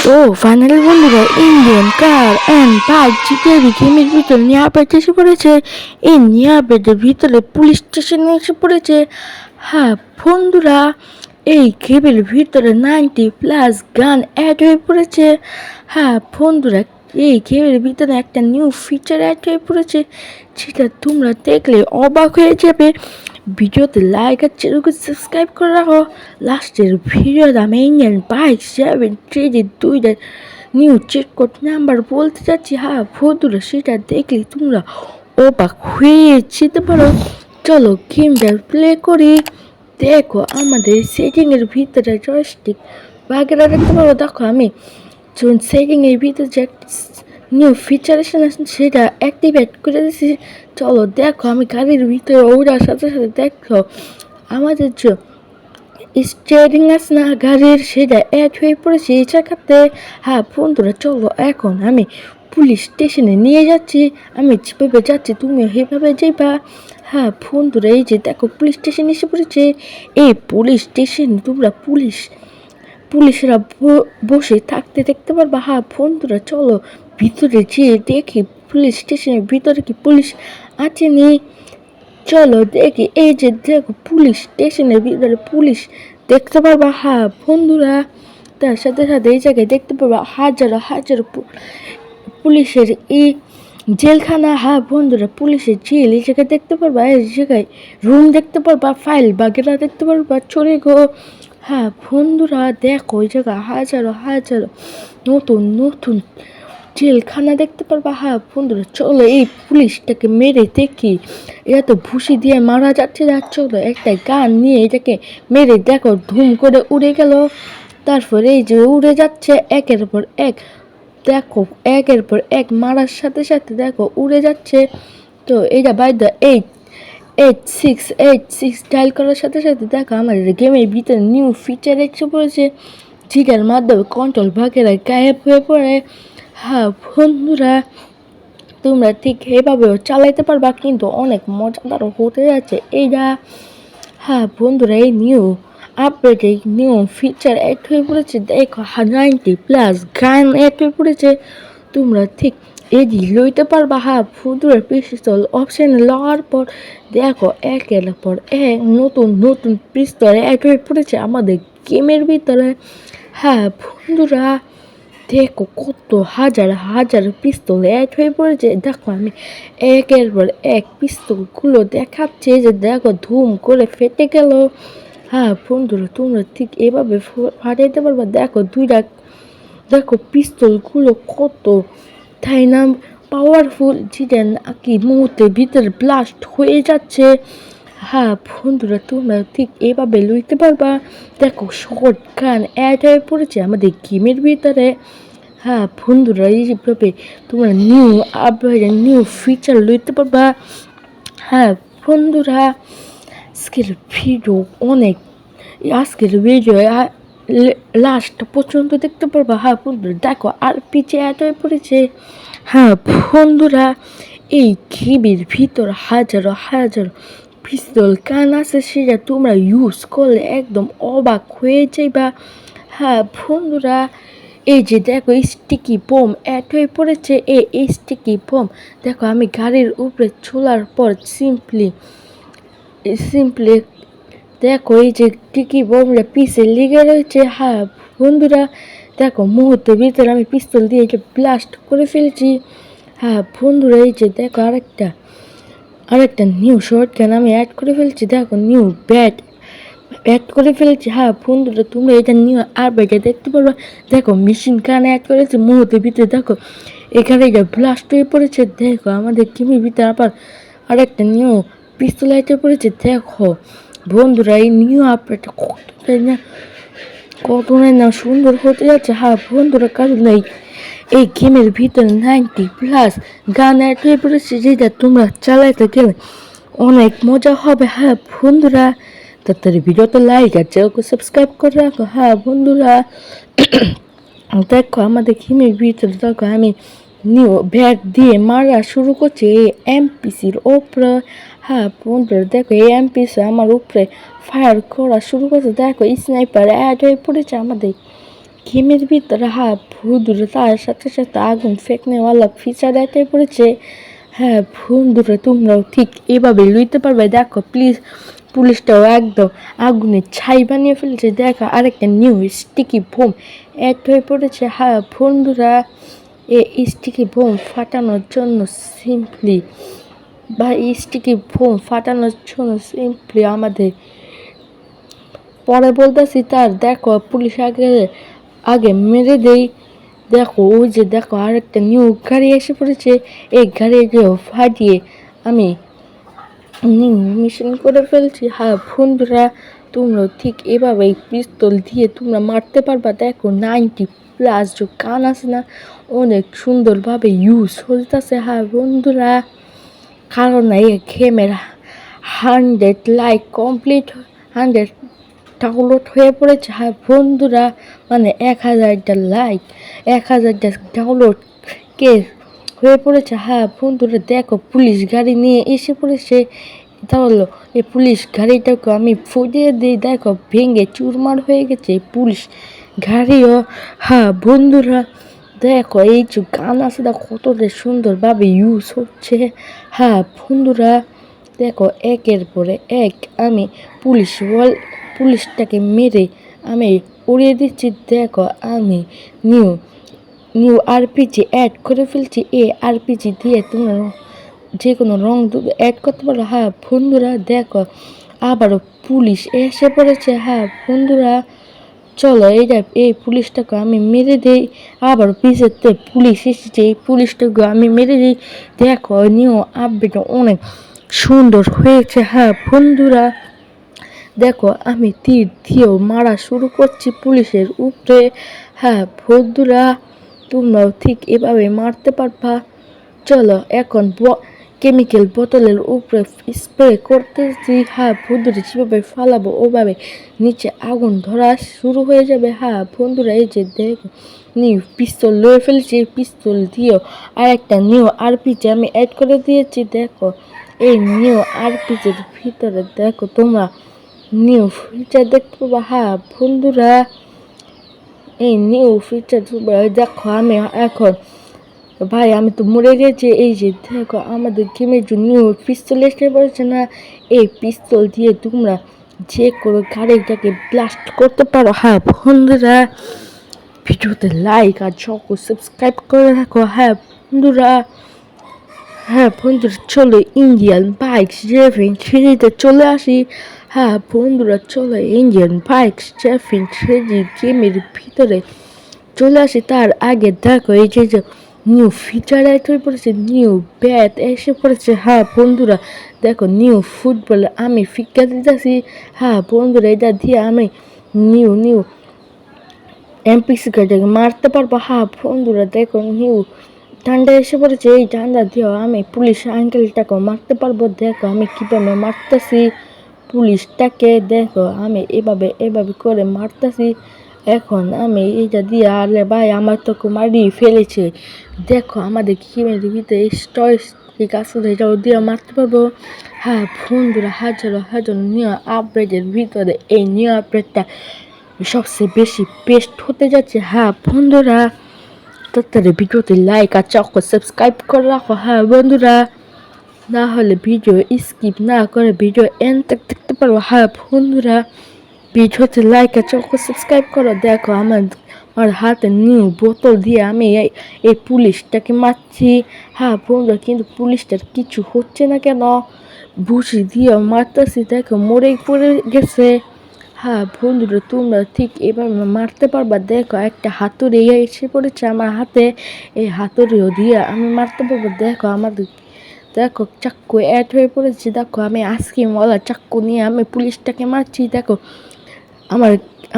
তো ফাইনালি বন্ধুরা Indian car and bike GTR গেমের ভিতরে নিয়ে আপডেট এসে পড়েছে। এই নিয়ে আপডেটের ভিতরে পুলিশ স্টেশনে এসে পড়েছে। হ্যাঁ বন্ধুরা, এই গেমের ভিতরে 90+ গান অ্যাড হয়ে পড়েছে। হ্যাঁ বন্ধুরা, এই গেমের ভিতরে একটা নিউ ফিচার অ্যাড হয়ে পড়েছে, যেটা তোমরা দেখলে অবাক হয়ে যাবে। ভিডিওতে লাইক আর চ্যানেলকে সাবস্ক্রাইব করে রাখো। লাস্টের ভিডিওতে আমি Indian bike 732 new check code number বলতে চাচ্ছি। হ্যাঁ বন্ধুরা, সেটা দেখলে তোমরা অবাক হয়ে যেতে পারো। চলো গেমটা প্লে করি। দেখো আমাদের সেটিংয়ের ভিতরে জয়স্টিক বাগেরা দেখতে পারো। দেখো আমি সেটিংয়ের ভিতরে যে নিউ ফিচার এসেছে সেটা অ্যাক্টিভেট করে দিয়েছি। চলো দেখো আমি গাড়ির ভিতরে ওড়ার সাথে সাথে দেখো আমাদের যে স্টিয়ারিং আছে না গাড়ির, সেটা অ্যাড হয়ে পড়েছে এই জায়গাতে। হ্যাঁ বন্ধুরা, চলো এখন আমি পুলিশ স্টেশনে নিয়ে যাচ্ছি। আমি যেভাবে যাচ্ছি তুমিও সেভাবে যাইবা। হ্যাঁ বন্ধুরা, এই যে দেখো পুলিশ স্টেশন এসে পড়েছে। এই পুলিশ স্টেশন তোমরা পুলিশরা বসে থাকতে দেখতে পারবা। হ্যাঁ বন্ধুরা, চলো ভিতরে যেয়ে দেখি পুলিশ স্টেশনের ভিতরে কি পুলিশ আছে নি। চলো দেখি। এই যে দেখো পুলিশ স্টেশনের ভিতরে পুলিশ দেখতে পারবা। হ্যাঁ বন্ধুরা, তার সাথে সাথে এই জায়গায় দেখতে পারবা হাজারো হাজারো পুলিশের এই জেলখানা। হ্যাঁ বন্ধুরা, পুলিশের জেল এই জায়গায় দেখতে পারবা। এই জায়গায় রুম দেখতে পারবা, ফাইল বাগেরা দেখতে পারবা, চলে গো। হ্যাঁ বন্ধুরা দেখো, ওই জায়গায় হাজারো হাজারো নতুন নতুন জেলখানা দেখতে পারবা। হ্যাঁ বন্ধুরা, চলো এই পুলিশটাকে মেরে দেখি। এরা তো ভুসি দিয়ে মারা যাচ্ছে। চলো একটা গান নিয়ে এটাকে মেরে দেখো, ধুম করে উড়ে গেল। তারপরে এই যে উড়ে যাচ্ছে একের পর এক, দেখো একের পর এক মারার সাথে সাথে দেখো উড়ে যাচ্ছে। তো এইটা বাই দ্য 88686 ডায়াল করার সাথে সাথে দেখো আমাদের গেমের ভিতরে নিউ ফিচার এসে পড়েছে, যেটার মাধ্যমে কন্ট্রোল ভাগেরা গায়েব হয়ে পড়ে। হ্যাঁ বন্ধুরা, তোমরা ঠিক এভাবেও চালাইতে পারবা, কিন্তু অনেক মজাদার হতে যাচ্ছে এইটা। হ্যাঁ বন্ধুরা, এই নিউ আপডেট এই নিউ ফিচার অ্যাড হয়ে পড়েছে। দেখো 90+ গান অ্যাড হয়ে পড়েছে। তোমরা ঠিক এডি লইতে পারবা। হ্যাঁ বন্ধুরা, পিস্তল অপশানে লওয়ার পর দেখো একের পর এক নতুন নতুন পিস্তল অ্যাড হয়ে পড়েছে আমাদের গেমের ভিতরে। হ্যাঁ বন্ধুরা দেখো কত হাজার হাজার পিস্তল অ্যাড হয়ে পড়েছে। দেখো আমি একের পর এক পিস্তলগুলো দেখাচ্ছে, যে দেখো ধুম করে ফেটে গেল। হ্যাঁ বন্ধুরা, তোমরা ঠিক এভাবে ফাটাইতে পারবা। দেখো দেখো পিস্তলগুলো কত তাই না পাওয়ারফুল, যেটা নাকি মুহূর্তের ভিতরে ব্লাস্ট হয়ে যাচ্ছে। হ্যাঁ বন্ধুরা, তোমরা ঠিক এভাবে লইতে পারবা। দেখো শর্ট গান অ্যাড হয়ে পড়েছে আমাদের গেমের ভিতরে। হ্যাঁ বন্ধুরা, এইভাবে তোমরা নিউ আপডেট নিউ ফিচার লইতে পারবা। হ্যাঁ বন্ধুরা, আজকের ভিডিও অনেক, আজকের ভিডিও লাস্ট পর্যন্ত দেখতে পারবা। হ্যাঁ বন্ধুরা দেখো আর পিছে অ্যাড হয়ে পড়েছে। হ্যাঁ বন্ধুরা, এই গেমের ভিতর হাজারো হাজারো পিস্তল গান আছে, সেটা তোমরা ইউজ করলে একদম অবাক হয়ে যাইবা। হ্যাঁ বন্ধুরা, এই যে দেখো স্টিকি বোম অ্যাড হয়ে পড়েছে। এই স্টিকি বোম দেখো আমি গাড়ির উপরে চলার পর সিম্পলি দেখো এই যে স্টিকি বোমটা পিছে লেগে রয়েছে। হ্যাঁ বন্ধুরা দেখো মুহূর্তের ভিতরে আমি পিস্তল দিয়ে এটা ব্লাস্ট করে ফেলেছি। হ্যাঁ বন্ধুরা, এই যে দেখো আরেকটা নিউ শর্ট গান আমি অ্যাড করে ফেলছি। দেখো নিউ ব্যাট অ্যাড করে ফেলেছি। হ্যাঁ বন্ধুরা, তোমরা এটা নিয়ে আর বেটা দেখতে পারবা। দেখো মেশিন গান অ্যাড করেছে মুহূর্তের ভিতরে। দেখো এখানে এটা ব্লাস্ট হয়ে পড়েছে। দেখো আমাদের গেমের ভিতরে আবার আরেকটা নিউ পিস্তল অ্যাড হয়ে পড়েছে। দেখো বন্ধুরা, এই নিউ আপডেট কতটাই না সুন্দর হতে যাচ্ছে। হ্যাঁ বন্ধুরা, কারণ এই গেমের ভিতরে 90+ গান অ্যাড হয়ে পড়েছে, যেটা তোমরা চালাইতে গেলে অনেক মজা হবে। হ্যাঁ বন্ধুরা, তাড়াতাড়ি ভিডিওতে লাইক আর চ্যানেলকে সাবস্ক্রাইব করে রাখো। হ্যাঁ বন্ধুরা দেখো আমাদের গেমের ভিতরে দেখো আমি নিউ ব্যাট দিয়ে মারা শুরু করছি এই এমপিসির ওপরে। হ্যাঁ বন্ধুরা দেখো এই এমপিসি আমার উপরে ফায়ার করা শুরু করছে। দেখো স্নাইপার অ্যাড হয়ে পড়েছে আমাদের গেমের ভিতরে বন্ধুরা তার সাথে সাথে আগুন ফেকনেওয়ালা ফিচার এটাই পড়েছে। বন্ধুরা তোমরাও ঠিক এভাবে লইতে পারবে। দেখো প্লিজ, পুলিশটাও একদম আগুনের ছাই বানিয়ে ফেলেছে। দেখো আরেকটা নিউ স্টিকি বোম অ্যাড হয়ে পড়েছে। বন্ধুরা এই স্টিকি বোম ফাটানোর জন্য সিম্পলি আমাদের পরে বলতেছি তার। দেখো পুলিশ আগে মেরে দেই। দেখো ওই যে দেখো আরেকটা নিউ গাড়ি এসে পড়েছে। এই গাড়িকে ফাটিয়ে আমি নিউ মিশন করে ফেলছি। বন্ধুরা তোমরা ঠিক এভাবে পিস্তল দিয়ে তোমরা মারতে পারবা। দেখো 90+ যে গান আছে না, অনেক সুন্দরভাবে ইউজ হইতেছে। বন্ধুরা কারণ এই গেমের 100 লাইক কমপ্লিট, 100 ডাউনলোড হয়ে পড়েছে। বন্ধুরা মানে 1000টা লাইক, 1000টা ডাউনলোড কে হয়ে পড়েছে। বন্ধুরা দেখো পুলিশ গাড়ি নিয়ে এসে পড়েছে। তাহলে এই পুলিশ গাড়িটাকে আমি ফুটিয়ে দিই। দেখো ভেঙে চুরমার হয়ে গেছে পুলিশ গাড়িও। বন্ধুরা দেখো এই যে গান আছে না, কতটা সুন্দরভাবে ইউজ হচ্ছে। বন্ধুরা দেখো একের পরে এক আমি পুলিশটাকে মেরে আমি উড়িয়ে দিচ্ছি। দেখো আমি নিউ আরপিজি অ্যাড করে ফেলছি। এই আরপিজি দিয়ে তোমরা যে কোনো রং অ্যাড করতে পারো। বন্ধুরা দেখো আবারও পুলিশ এসে পড়েছে। বন্ধুরা চলো এই পুলিশটাকে আমি মেরে দিই। আবার পিছেতে পুলিশ এসেছে, এই পুলিশটাকে আমি মেরে দিই। দেখো নিউ আপডেটটা অনেক সুন্দর হয়েছে। বন্ধুরা দেখো আমি তীর দিয়েও মারা শুরু করছি পুলিশের উপরে। বন্ধুরা তোমরাও ঠিক এভাবে মারতে পারবা। চলো এখন কেমিক্যাল বোতলের উপরে স্প্রে করতেছি। বন্ধুরা যেভাবে ফালাবো ওভাবে নিচে আগুন ধরা শুরু হয়ে যাবে। বন্ধুরা এই যে দেখো নিউ পিস্তল লয়ে ফেলেছি। পিস্তল দিয়েও আর একটা নিউ আরপিজি আমি অ্যাড করে দিয়েছি। দেখো এই নিউ আরপিজির ভিতরে দেখো তোমরা নিউ ফিচার দেখতে পাবা। বন্ধুরা এই নিউ ফিচার দেখো আমি এখন আমি তো মরে গেছি। এই যে দেখো আমাদের গেমের জন্য নিউ পিস্তল এসে পড়েছে না, এই পিস্তল দিয়ে তোমরা যে কোনো গাড়িটাকে ব্লাস্ট করতে পারো। বন্ধুরা ভিডিওতে লাইক আর সাবস্ক্রাইব করে রাখো। বন্ধুরা বন্ধুরা চলো ইন্ডিয়ান বাইকস ড্রাইভিং থ্রিতে চলে আসি। বন্ধুরা চলো ইন্ডিয়ান বাইকস ড্রাইভিং থ্রি গেমের ভিতরে চলে আসি। তার আগে দেখো এই যে নিউ ফিচার অ্যাড হয়ে পড়েছে, নিউ ব্যাট এসে পড়েছে। বন্ধুরা দেখো নিউ ফুটবল আমি ফিকা দিতেছি। বন্ধুরা এটা দিয়ে আমি নিউ এমপিসি গাড়িটাকে মারতে পারবো। বন্ধুরা দেখো নিউ ঠান্ডা এসে পড়েছে, এই ঠান্ডা দিয়েও আমি পুলিশ আঙ্কেলটাকেও মারতে পারবো। দেখো আমি কীভাবে মারতেছি পুলিশটাকে। দেখো আমি এভাবে করে মারতেছি। এখন আমি এইটা দিয়ে আরে ভাই আমার তো মারিয়ে ফেলেছে। দেখো আমাদের গেমের ভিতরে স্টয়স্টিক আসলে এটাও দিয়ে মারতে পারবো। বন্ধুরা হাজার নিউ আপডেটের ভিতরে এই নিউ আপডেটটা সবচেয়ে বেশি বেস্ট হতে যাচ্ছে। বন্ধুরা তাড়াতাড়ি ভিডিওতে লাইক আর সাবস্ক্রাইব করে রাখো। বন্ধুরা না হলে ভিডিও স্কিপ না করে ভিডিও এন্ড দেখতে পারবো। বন্ধুরা ভিডিওতে লাইক আর সাবস্ক্রাইব করো। দেখো আমার হাতে নিউ বোতল দিয়ে আমি এই পুলিশটাকে মারছি। বন্ধুরা কিন্তু পুলিশটার কিছু হচ্ছে না কেন, বুঝি দিয়ে মারতেছি। দেখো মরে পড়ে গেছে। বন্ধুরা তোমরা ঠিক এভাবে মারতে পারবা। দেখো একটা হাতুড়ি এসে পড়েছে আমার হাতে, এই হাতুড়িও দিয়ে আমি মারতে পারবো। দেখো দেখো চাক্কু অ্যাড হয়ে পড়েছে। দেখো আমি আইসক্রিমওয়ালা চাক্কু নিয়ে আমি পুলিশটাকে মারছি। দেখো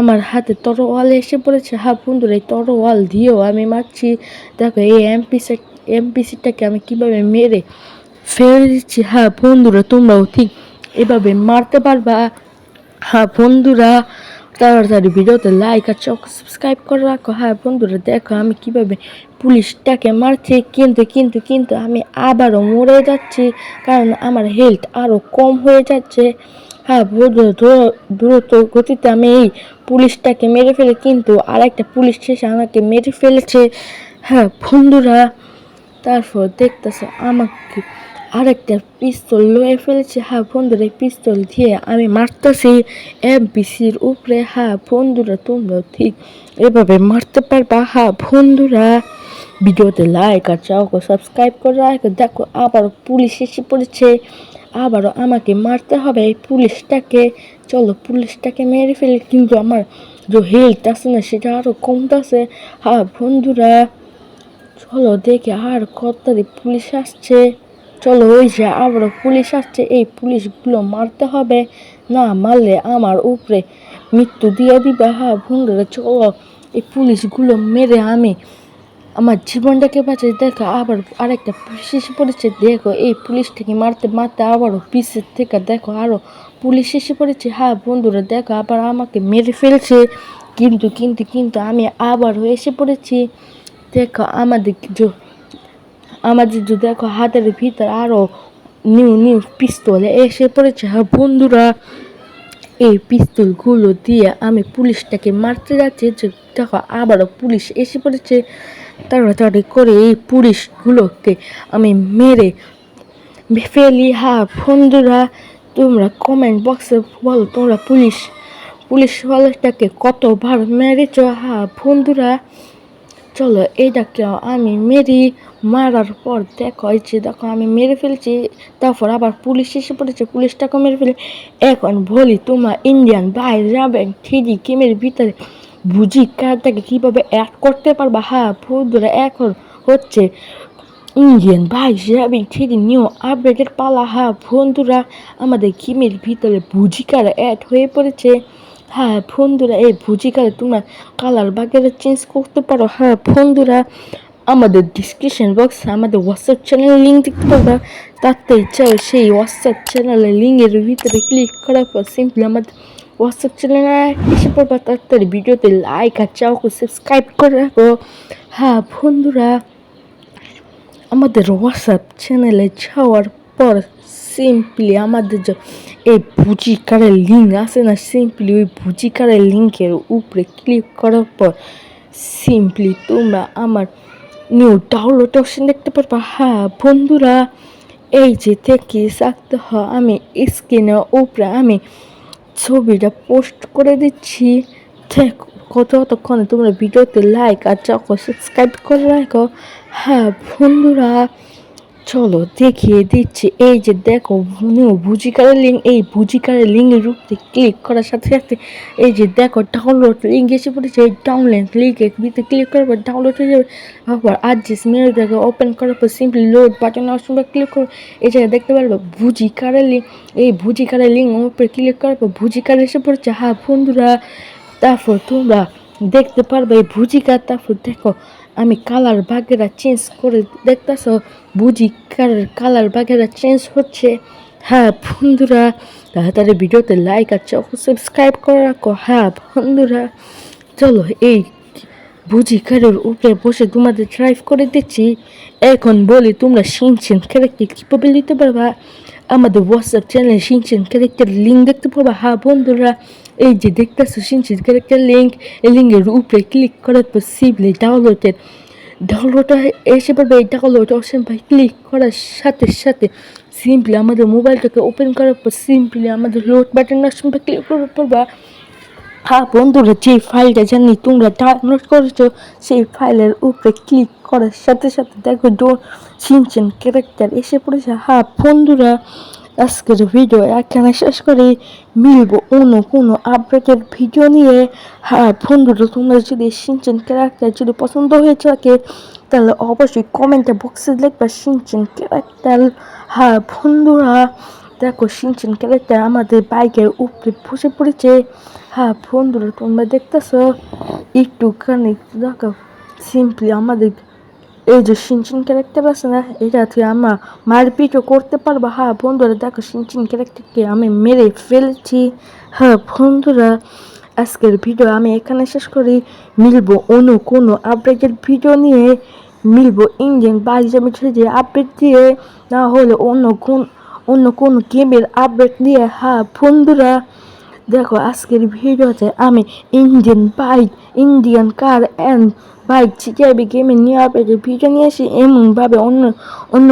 আমার হাতে তরোয়াল এসে পড়েছে। বন্ধুরা এই তরোয়াল দিয়েও আমি মারছি। দেখো এই এমপিসিটাকে আমি কিভাবে মেরে ফেলে দিচ্ছি। বন্ধুরা তোমরাও ঠিক এভাবে মারতে পারবা। বন্ধুরা তাড়াতাড়ি ভিডিওতে লাইক আর সাবস্ক্রাইব করে রাখো। বন্ধুরা দেখো আমি কিভাবে পুলিশটাকে মারছি, কিন্তু আমি আবারও মরে যাচ্ছি কারণ আমার হেলথ আরও কম হয়ে যাচ্ছে। হ্যাঁ বন্ধুরা, দ্রুত গতিতে আমি এই পুলিশটাকে মেরে ফেলে, কিন্তু আরেকটা পুলিশ এসে আমাকে মেরে ফেলেছে। হ্যাঁ বন্ধুরা, তারপর দেখতেছে আমাকে আরেকটা পিস্তল লয়ে ফেলেছে। হ্যাঁ বন্ধুরা, এই পিস্তল দিয়ে আমি মারতেছি এমপিসির উপরে। হ্যাঁ বন্ধুরা, তোমরা ঠিক এভাবে মারতে পারবা। হ্যাঁ বন্ধুরা, ভিডিওতে লাইক আর সাবস্ক্রাইব করে রাখো। দেখো আবারও পুলিশ এসে পড়েছে, আবারও আমাকে মারতে হবে এই পুলিশটাকে। চলো পুলিশটাকে মেরে ফেলি, কিন্তু আমার যে হেলথ আছে না সেটা আরও কমতেছে। হ্যাঁ বন্ধুরা, চলো দেখি আর কতদিন পুলিশ আসছে। চলো ওই যে আবারও পুলিশ আসছে, এই পুলিশগুলো মারতে হবে, না মারলে আমার উপরে মৃত্যু দিয়ে দিবে। হ্যাঁ বন্ধুরা, চলো এই পুলিশগুলো মেরে আমি আমার জীবনটাকে বাঁচাই। দেখো আবার আরেকটা পুলিশ এসে পড়েছে। দেখো এই পুলিশটাকে মারতে মারতে আবারও পিছের থেকে দেখো আরও পুলিশ এসে পড়েছে। হ্যাঁ বন্ধুরা, দেখো আবার আমাকে মেরে ফেলছে, কিন্তু কিন্তু কিন্তু আমি আবারও এসে পড়েছি। দেখো আমাদের যে দেখো হাতের ভিতর আরও নিউ নিউ পিস্তলে এসে পড়েছে। হ্যাঁ বন্ধুরা, এই পিস্তলগুলো দিয়ে আমি পুলিশটাকে মারতে যাচ্ছি, যে দেখো আবারও পুলিশ এসে পড়েছে। তাড়াতাড়ি করে এই পুলিশগুলোকে আমি মেরে ফেলি। হ্যাঁ বন্ধুরা, তোমরা কমেন্ট বক্সে বলো তোমরা পুলিশওয়ালাটাকে কতবার মেরেছ। হ্যাঁ বন্ধুরা, চলো এইটাকেও আমি মারার পর দেখো এই যে দেখো আমি মেরে ফেলছি। তারপর আবার পুলিশ এসে পড়েছে, পুলিশটাকে মেরে ফেলে। এখন বলি তোমরা ইন্ডিয়ান বাইরে যাবেন 3D গেমের ভিতরে বুঝি কার্ডটাকে কীভাবে অ্যাড করতে পারবা। হ্যাঁ বন্ধুরা, এখন হচ্ছে ইন্ডিয়ান ভাই যাবে 3D নিউ আপডেটের পালা। হ্যাঁ বন্ধুরা, আমাদের গেমের ভিতরে বুঝি কার্ড অ্যাড হয়ে পড়েছে। হ্যাঁ বন্ধুরা, এই ভুজি কালে তোমরা কালার বাগেরা চেঞ্জ করতে পারো। হ্যাঁ বন্ধুরা, আমাদের ডিসক্রিপশন বক্সে আমাদের হোয়াটসঅ্যাপ চ্যানেলের লিঙ্ক দেখতে পারবা। তাতে চাও সেই হোয়াটসঅ্যাপ চ্যানেলের লিঙ্কের ভিতরে ক্লিক করার পর সিম্পলি আমাদের হোয়াটসঅ্যাপ চ্যানেলে এসে পড়বা। তাড়াতাড়ি ভিডিওতে লাইক আর সাবস্ক্রাইব করে রাখো। হ্যাঁ বন্ধুরা, আমাদের হোয়াটসঅ্যাপ চ্যানেলে যাওয়ার পর সিম্পলি আমাদের যে এই ভুজি কার্ডের লিঙ্ক আছে না, সিম্পলি ওই ভুজি কার্ডের লিঙ্কের উপরে ক্লিক করার পর সিম্পলি তোমরা আমার নিউ ডাউনলোড অপশন দেখতে পারবা। হ্যাঁ বন্ধুরা, এই যে থেকে রাখতে হয় আমি স্ক্রিনের উপরে আমি ছবিটা পোস্ট করে দিচ্ছি। কতক্ষণে তোমরা ভিডিওতে লাইক আর সাবস্ক্রাইব করে রাখো। হ্যাঁ বন্ধুরা, চলো দেখিয়ে দিচ্ছি। এই যে দেখো নিউ ভুজিকারের লিঙ্ক, এই ভুজিকারের লিঙ্কের উপরে ক্লিক করার সাথে সাথে এই যে দেখো ডাউনলোড লিঙ্ক এসে পড়েছে। এই ডাউনলোড লিঙ্কের ভিতরে ক্লিক করার পর ডাউনলোড হয়ে যাবে। আবার আরজিএস মেলটাকে ওপেন করার পর সিম্পলি লোড বাটন অপশনটা ক্লিক করো। এই জায়গায় দেখতে পারবে ভুজিকারের লিঙ্ক, এই ভুজিকারের লিঙ্ক উপরে ক্লিক করার পর ভুজিকার এসে পড়েছে। হ্যাঁ বন্ধুরা, তারপর তোমরা দেখতে পারবে এই ভুজিকার। তারপর দেখো আমি কালার বাগেরা চেঞ্জ করে দেখতেছ, বুঝি কালার বাগেরা চেঞ্জ হচ্ছে। হ্যাঁ বন্ধুরা, তাড়াতাড়ি ভিডিওতে লাইক আর সাবস্ক্রাইব করে রাখো। হ্যাঁ বন্ধুরা, চলো এই বুঝি কারের উপরে বসে তোমাদের ড্রাইভ করে দিচ্ছি। এখন বলি তোমরা শিনচেন ক্যারেক্টার কীভাবে নিতে পারবা। আমাদের হোয়াটসঅ্যাপ চ্যানেলে শিনচেন ক্যারেক্টার লিঙ্ক দেখতে পারবা। হ্যাঁ বন্ধুরা, এই যে দেখতেছো শিনচেন ক্যারেক্টার লিঙ্ক, এই লিঙ্কের উপরে ক্লিক করার পর সিম্পলি ডাউনলোডটা এসে পড়বে। এই ডাউনলোড অপশন ভাই ক্লিক করার সাথে সাথে সিম্পলি আমাদের মোবাইলটাকে ওপেন করার পর সিম্পলি আমাদের লোড বাটন অপশন ভাই ক্লিক করে পড়বা। হ্যাঁ বন্ধুরা, যে ফাইলটা জানি তোমরা ডাউনলোড করেছো সেই ফাইলের উপরে ক্লিক করার সাথে সাথে দেখো শিনচেন ক্যারেক্টার এসে পড়েছে। হ্যাঁ বন্ধুরা, আজকের ভিডিও এখানে শেষ করে মিলবো অন্য কোনো আপডেটের ভিডিও নিয়ে। হ্যাঁ বন্ধুরা, তোমরা যদি শিনচেন ক্যারেক্টার যদি পছন্দ হয়ে থাকে তাহলে অবশ্যই কমেন্টে বক্সে লিখবা শিনচেন ক্যারেক্টার। হ্যাঁ বন্ধুরা, দেখো শিনচেন ক্যারেক্টার আমাদের বাইকের উপরে বসে পড়েছে। হ্যাঁ বন্ধুরা, তোমরা দেখতেছো একটুখানি দেখো সিম্পলি আমাদের এই যে শিনচেন ক্যারেক্টার আছে না, এটাতে আমরা মারপিটও করতে পারবো। হ্যাঁ বন্ধুরা, দেখো শিনচেন ক্যারেক্টারকে আমি মেরে ফেলেছি। হ্যাঁ বন্ধুরা, আজকের ভিডিও আমি এখানে শেষ করি। মিলবো অন্য কোনো আপডেটের ভিডিও নিয়ে, মিলবো ইন্ডিয়ান বাইজামি যে আপডেট দিয়ে, না হলে অন্য কোনো গেমের আপডেট নিয়ে। হ্যাঁ বন্ধুরা, দেখো আজকের ভিডিওতে আমি ইন্ডিয়ান কার অ্যান্ড বাইক জিটিআইবি গেমের নিয়ে আপডেটের ভিডিও নিয়ে আসি। এমনভাবে অন্য অন্য